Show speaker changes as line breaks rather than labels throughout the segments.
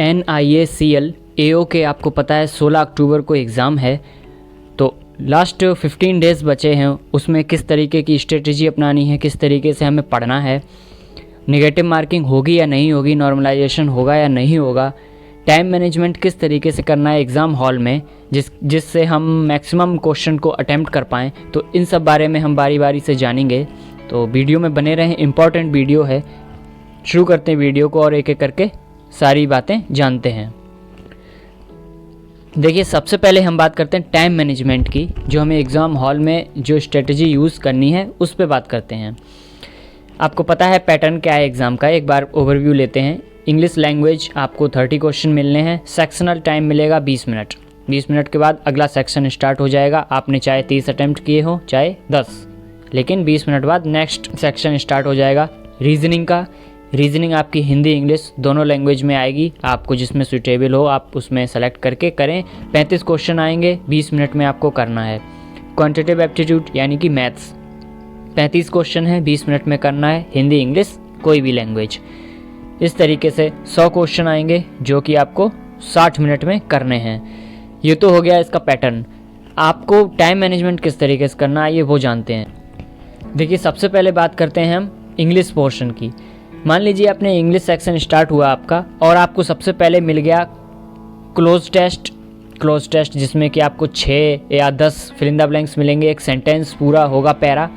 NIACL AO के आपको पता है 16 अक्टूबर को एग्ज़ाम है। तो लास्ट 15 डेज़ बचे हैं, उसमें किस तरीके की स्ट्रेटजी अपनानी है, किस तरीके से हमें पढ़ना है, नेगेटिव मार्किंग होगी या नहीं होगी, नॉर्मलाइजेशन होगा या नहीं होगा, टाइम मैनेजमेंट किस तरीके से करना है एग्ज़ाम हॉल में जिससे हम मैक्सिमम क्वेश्चन को अटेम्प्ट कर पाएँ। तो इन सब बारे में हम बारी बारी से जानेंगे। तो वीडियो में बने रहें, इम्पॉर्टेंट वीडियो है। शुरू करते हैं वीडियो को और एक एक करके सारी बातें जानते हैं। देखिए, सबसे पहले हम बात करते हैं टाइम मैनेजमेंट की, जो हमें एग्ज़ाम हॉल में जो स्ट्रेटजी यूज़ करनी है उस पर बात करते हैं। आपको पता है पैटर्न क्या है एग्ज़ाम का, एक बार ओवरव्यू लेते हैं। इंग्लिश लैंग्वेज आपको 30 क्वेश्चन मिलने हैं, सेक्शनल टाइम मिलेगा 20 मिनट। 20 मिनट के बाद अगला सेक्शन स्टार्ट हो जाएगा। आपने चाहे 30 अटैम्प्ट किए हो चाहे 10, लेकिन 20 मिनट बाद नेक्स्ट सेक्शन स्टार्ट हो जाएगा रीजनिंग का। रीजनिंग आपकी हिंदी इंग्लिश दोनों लैंग्वेज में आएगी, आपको जिसमें सूटेबल हो आप उसमें सेलेक्ट करके करें। 35 क्वेश्चन आएंगे, 20 मिनट में आपको करना है। क्वांटिटेटिव एप्टीट्यूड यानी कि मैथ्स 35 क्वेश्चन है, 20 मिनट में करना है, हिंदी इंग्लिश कोई भी लैंग्वेज। इस तरीके से 100 क्वेश्चन आएंगे जो कि आपको 60 मिनट में करने हैं। ये तो हो गया इसका पैटर्न। आपको टाइम मैनेजमेंट किस तरीके से करना है ये वो जानते हैं। देखिए, सबसे पहले बात करते हैं हम इंग्लिश पोर्शन की। मान लीजिए अपने इंग्लिश सेक्शन स्टार्ट हुआ आपका और आपको सबसे पहले मिल गया क्लोज टेस्ट जिसमें कि आपको 6 या 10 फिल इन द ब्लैंक्स मिलेंगे, एक सेंटेंस पूरा होगा पैरा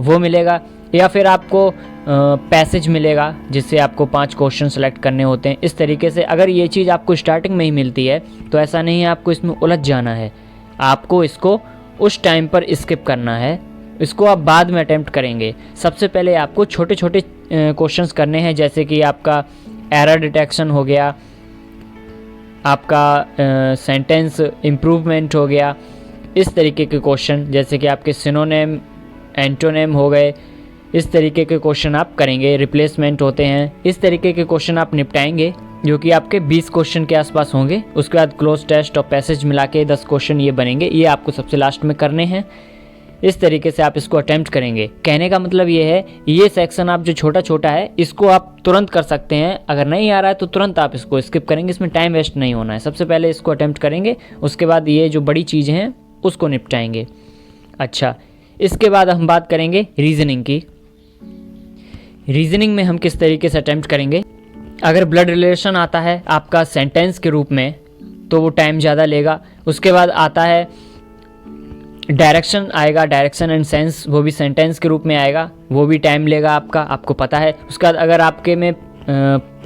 वो मिलेगा, या फिर आपको पैसेज मिलेगा जिससे आपको 5 क्वेश्चन सेलेक्ट करने होते हैं। इस तरीके से अगर ये चीज़ आपको स्टार्टिंग में ही मिलती है तो ऐसा नहीं है आपको इसमें उलझ जाना है, आपको इसको उस टाइम पर स्किप करना है, इसको आप बाद में अटेम्प्ट करेंगे। सबसे पहले आपको छोटे छोटे क्वेश्चंस करने हैं, जैसे कि आपका एरर डिटेक्शन हो गया, आपका सेंटेंस इम्प्रूवमेंट हो गया, इस तरीके के क्वेश्चन, जैसे कि आपके सिनोनिम एंटोनिम हो गए, इस तरीके के क्वेश्चन आप करेंगे। रिप्लेसमेंट होते हैं, इस तरीके के क्वेश्चन आप निपटाएंगे जो कि आपके 20 क्वेश्चन के आसपास होंगे। उसके बाद क्लोज टेस्ट और पैसेज मिला के 10 क्वेश्चन ये बनेंगे, ये आपको सबसे लास्ट में करने हैं। इस तरीके से आप इसको अटेम्प्ट करेंगे। कहने का मतलब ये है, ये सेक्शन आप जो छोटा छोटा है इसको आप तुरंत कर सकते हैं, अगर नहीं आ रहा है तो तुरंत आप इसको स्किप करेंगे, इसमें टाइम वेस्ट नहीं होना है। सबसे पहले इसको अटेम्प्ट करेंगे, उसके बाद ये जो बड़ी चीज़ें हैं उसको निपटाएंगे। अच्छा, इसके बाद हम बात करेंगे रीजनिंग की। रीजनिंग में हम किस तरीके से अटेम्प्ट करेंगे। अगर ब्लड रिलेशन आता है आपका सेंटेंस के रूप में तो वो टाइम ज़्यादा लेगा। उसके बाद आता है डायरेक्शन आएगा, डायरेक्शन एंड सेंस, वो भी सेंटेंस के रूप में आएगा, वो भी टाइम लेगा आपका, आपको पता है। उसके बाद अगर आपके में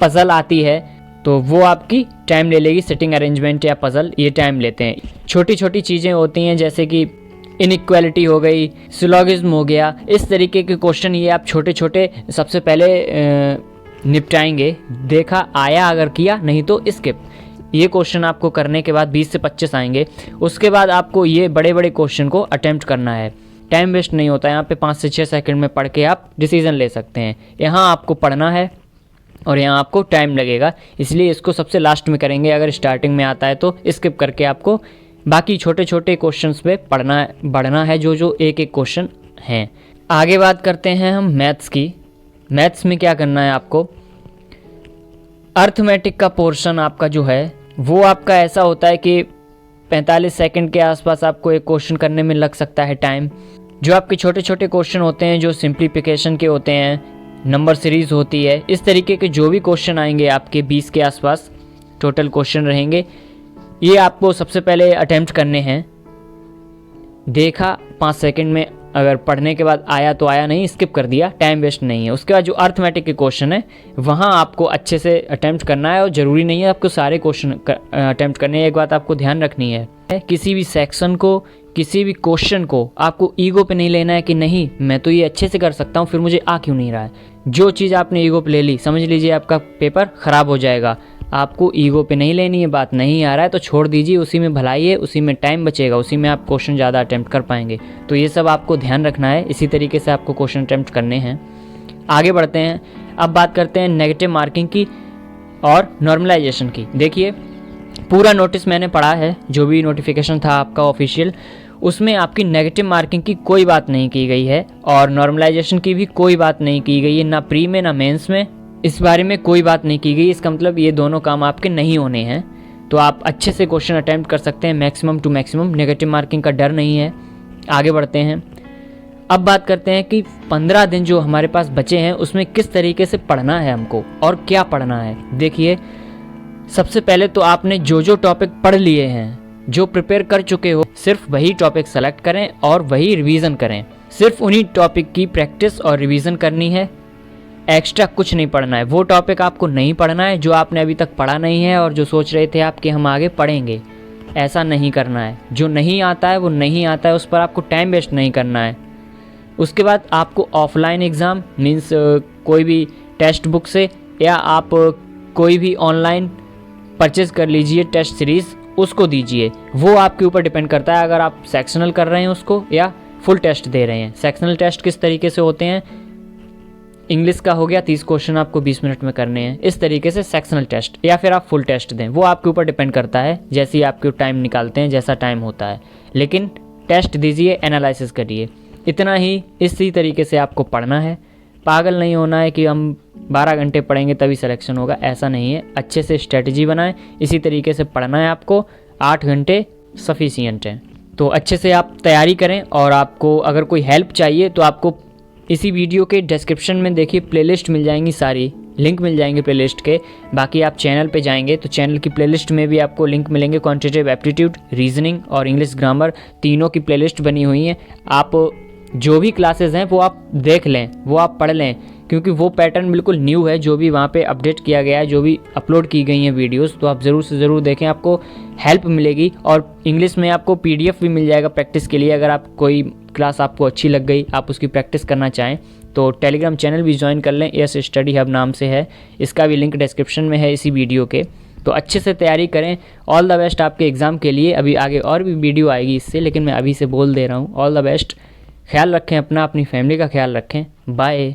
पजल आती है तो वो आपकी टाइम ले लेगी, सिटिंग अरेंजमेंट या पजल ये टाइम लेते हैं। छोटी छोटी चीज़ें होती हैं जैसे कि इनइक्वालिटी हो गई, सिलोगिज्म हो गया, इस तरीके के क्वेश्चन ये आप छोटे छोटे सबसे पहले निपटाएंगे। देखा आया अगर किया, नहीं तो स्किप। ये क्वेश्चन आपको करने के बाद 20 से 25 आएंगे। उसके बाद आपको ये बड़े बड़े क्वेश्चन को अटेम्प्ट करना है। टाइम वेस्ट नहीं होता, यहाँ पे 5 से 6 सेकंड में पढ़ के आप डिसीजन ले सकते हैं। यहाँ आपको पढ़ना है और यहाँ आपको टाइम लगेगा, इसलिए इसको सबसे लास्ट में करेंगे। अगर स्टार्टिंग में आता है तो स्किप करके आपको बाकी छोटे छोटे क्वेश्चंस पे बढ़ना है, जो जो एक एक क्वेश्चन हैं। आगे बात करते हैं हम मैथ्स की। मैथ्स में क्या करना है आपको, अर्थमेटिक का पोर्शन आपका जो है वो आपका ऐसा होता है कि 45 सेकंड के आसपास आपको एक क्वेश्चन करने में लग सकता है टाइम। जो आपके छोटे छोटे क्वेश्चन होते हैं जो सिंप्लीफिकेशन के होते हैं, नंबर सीरीज होती है, इस तरीके के जो भी क्वेश्चन आएंगे आपके 20 के आसपास टोटल क्वेश्चन रहेंगे, ये आपको सबसे पहले अटेम्प्ट करने हैं। देखा 5 सेकंड में, अगर पढ़ने के बाद आया तो आया, नहीं स्किप कर दिया, टाइम वेस्ट नहीं है। उसके बाद जो अर्थमेटिक के क्वेश्चन है वहाँ आपको अच्छे से अटेम्प्ट करना है, और ज़रूरी नहीं है आपको सारे क्वेश्चन अटेम्प्ट करने हैं। एक बात आपको ध्यान रखनी है, किसी भी सेक्शन को, किसी भी क्वेश्चन को आपको ईगो पे नहीं लेना है कि नहीं मैं तो ये अच्छे से कर सकता हूँ, फिर मुझे आ क्यों नहीं रहा है। जो चीज़ आपने ईगो पे ले ली, समझ लीजिए आपका पेपर ख़राब हो जाएगा। आपको ईगो पे नहीं लेनी है बात, नहीं आ रहा है तो छोड़ दीजिए, उसी में भलाई है, उसी में टाइम बचेगा, उसी में आप क्वेश्चन ज़्यादा अटेम्प्ट कर पाएंगे। तो ये सब आपको ध्यान रखना है, इसी तरीके से आपको क्वेश्चन अटेम्प्ट करने हैं। आगे बढ़ते हैं, अब बात करते हैं नेगेटिव मार्किंग की और नॉर्मलाइजेशन की। देखिए, पूरा नोटिस मैंने पढ़ा है, जो भी नोटिफिकेशन था आपका ऑफिशियल, उसमें आपकी नेगेटिव मार्किंग की कोई बात नहीं की गई है और नॉर्मलाइजेशन की भी कोई बात नहीं की गई है, ना प्री में ना मेंस में। इस बारे में कोई बात नहीं की गई, इसका मतलब ये दोनों काम आपके नहीं होने हैं। तो आप अच्छे से क्वेश्चन अटैम्प्ट कर सकते हैं maximum two maximum, negative marking का डर नहीं है। आगे बढ़ते हैं। अब बात करते हैं कि 15 दिन जो हमारे पास बचे हैं उसमें किस तरीके से पढ़ना है हमको और क्या पढ़ना है। देखिए, सबसे पहले तो आपने जो जो टॉपिक पढ़ लिए हैं, जो प्रिपेयर कर चुके हो, सिर्फ वही टॉपिक सेलेक्ट करें और वही रिवीजन करें। सिर्फ उन्हीं टॉपिक की प्रैक्टिस और रिवीजन करनी है, एक्स्ट्रा कुछ नहीं पढ़ना है। वो टॉपिक आपको नहीं पढ़ना है जो आपने अभी तक पढ़ा नहीं है और जो सोच रहे थे आप कि हम आगे पढ़ेंगे, ऐसा नहीं करना है। जो नहीं आता है वो नहीं आता है, उस पर आपको टाइम वेस्ट नहीं करना है। उसके बाद आपको ऑफलाइन एग्ज़ाम मीन्स कोई भी टेक्स्ट बुक से या आप कोई भी ऑनलाइन परचेज़ कर लीजिए टेस्ट सीरीज़, उसको दीजिए। वो आपके ऊपर डिपेंड करता है अगर आप सेक्शनल कर रहे हैं उसको या फुल टेस्ट दे रहे हैं। सेक्शनल टेस्ट किस तरीके से होते हैं, इंग्लिश का हो गया 30 क्वेश्चन आपको 20 मिनट में करने हैं, इस तरीके से सेक्शनल टेस्ट, या फिर आप फुल टेस्ट दें, वो आपके ऊपर डिपेंड करता है, जैसे ही आपके टाइम निकालते हैं, जैसा टाइम होता है। लेकिन टेस्ट दीजिए, एनालिसिस करिए, इतना ही। इसी तरीके से आपको पढ़ना है। पागल नहीं होना है कि हम 12 घंटे पढ़ेंगे तभी सिलेक्शन होगा, ऐसा नहीं है। अच्छे से स्ट्रेटजी बनाएं, इसी तरीके से पढ़ना है आपको। 8 घंटे सफिशिएंट हैं। तो अच्छे से आप तैयारी करें। और आपको अगर कोई हेल्प चाहिए तो आपको इसी वीडियो के डिस्क्रिप्शन में देखिए प्लेलिस्ट मिल जाएंगी, सारी लिंक मिल जाएंगे प्लेलिस्ट के। बाकी आप चैनल पे जाएंगे तो चैनल की प्लेलिस्ट में भी आपको लिंक मिलेंगे। क्वांटिटेटिव एप्टीट्यूड, रीजनिंग और इंग्लिश ग्रामर, तीनों की प्लेलिस्ट बनी हुई है। आप जो भी क्लासेस हैं वो आप देख लें, वो आप पढ़ लें, क्योंकि वो पैटर्न बिल्कुल न्यू है जो भी वहाँ पे अपडेट किया गया है, जो भी अपलोड की गई हैं वीडियोस, तो आप ज़रूर से ज़रूर देखें, आपको हेल्प मिलेगी। और इंग्लिश में आपको PDF भी मिल जाएगा प्रैक्टिस के लिए। अगर आप कोई क्लास आपको अच्छी लग गई, आप उसकी प्रैक्टिस करना चाहें तो टेलीग्राम चैनल भी ज्वाइन कर लें, यस स्टडी हब नाम से है, इसका भी लिंक डिस्क्रिप्शन में है इसी वीडियो के। तो अच्छे से तैयारी करें। ऑल द बेस्ट आपके एग्ज़ाम के लिए। अभी आगे और भी वीडियो आएगी इससे, लेकिन मैं अभी से बोल दे रहा हूँ, ऑल द बेस्ट। ख्याल रखें अपना, अपनी फैमिली का ख्याल रखें। बाय।